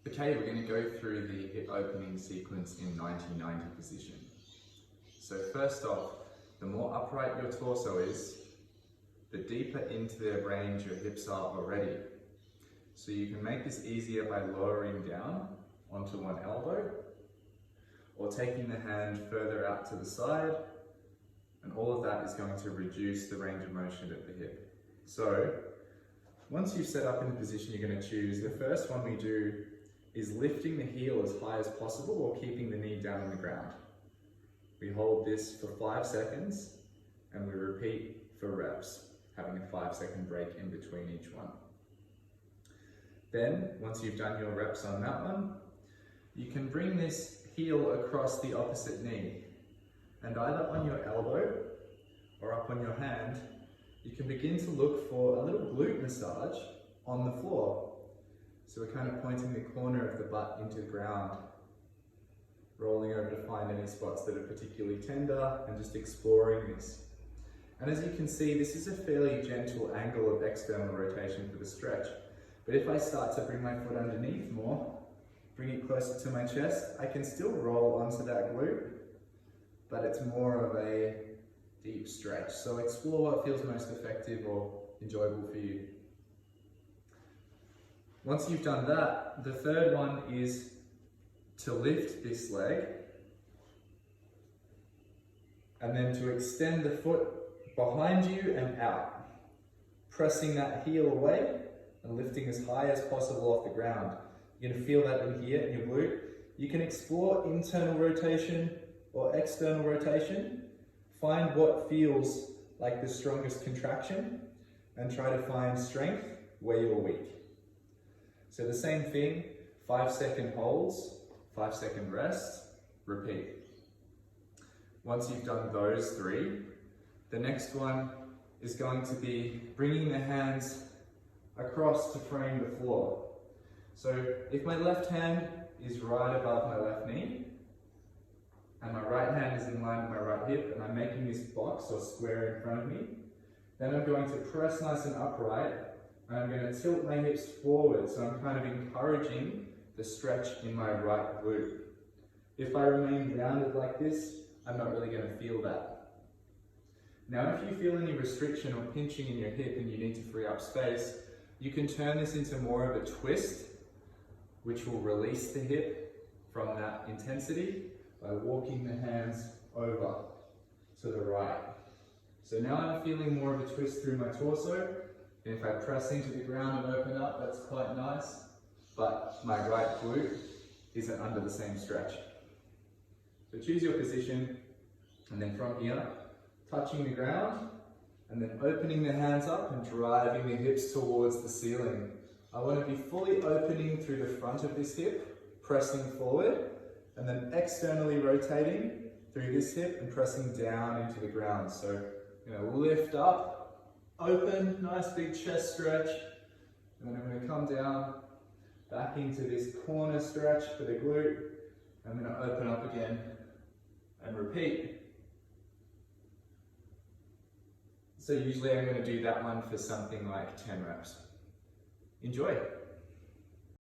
Okay, we're going to go through the hip opening sequence in 90-90 position. So first off, the more upright your torso is, the deeper into the range your hips are already. So you can make this easier by lowering down onto one elbow, or taking the hand further out to the side, and all of that is going to reduce the range of motion at the hip. So once you've set up in the position you're going to choose, the first one we do is lifting the heel as high as possible or keeping the knee down on the ground. We hold this for 5 seconds and we repeat for reps, having a 5-second break in between each one. Then, once you've done your reps on that one, you can bring this heel across the opposite knee, and either on your elbow or up on your hand, you can begin to look for a little glute massage on the floor. So we're kind of pointing the corner of the butt into the ground, rolling over to find any spots that are particularly tender and just exploring this. And as you can see, this is a fairly gentle angle of external rotation for the stretch. But if I start to bring my foot underneath more, bring it closer to my chest, I can still roll onto that glute, but it's more of a deep stretch. So explore what feels most effective or enjoyable for you. Once you've done that, the third one is to lift this leg and then to extend the foot behind you and out, pressing that heel away and lifting as high as possible off the ground. You're going to feel that in here in your glute. You can explore internal rotation or external rotation. Find what feels like the strongest contraction and try to find strength where you're weak. So the same thing, 5-second holds, 5-second rest, repeat. Once you've done those 3, the next one is going to be bringing the hands across to frame the floor. So if my left hand is right above my left knee, and my right hand is in line with my right hip, and I'm making this box or square in front of me, then I'm going to press nice and upright, and I'm going to tilt my hips forward, so I'm kind of encouraging the stretch in my right glute. If I remain rounded like this, I'm not really going to feel that. Now, if you feel any restriction or pinching in your hip and you need to free up space, you can turn this into more of a twist, which will release the hip from that intensity by walking the hands over to the right. So now I'm feeling more of a twist through my torso, and if I press into the ground and open up, that's quite nice, but my right glute isn't under the same stretch. So choose your position, and then from here, touching the ground, and then opening the hands up and driving the hips towards the ceiling. I want to be fully opening through the front of this hip, pressing forward, and then externally rotating through this hip and pressing down into the ground. So, lift up, open, nice big chest stretch, and then I'm going to come down, back into this corner stretch for the glute. I'm going to open up again and repeat. So usually I'm going to do that one for something like 10 reps. Enjoy.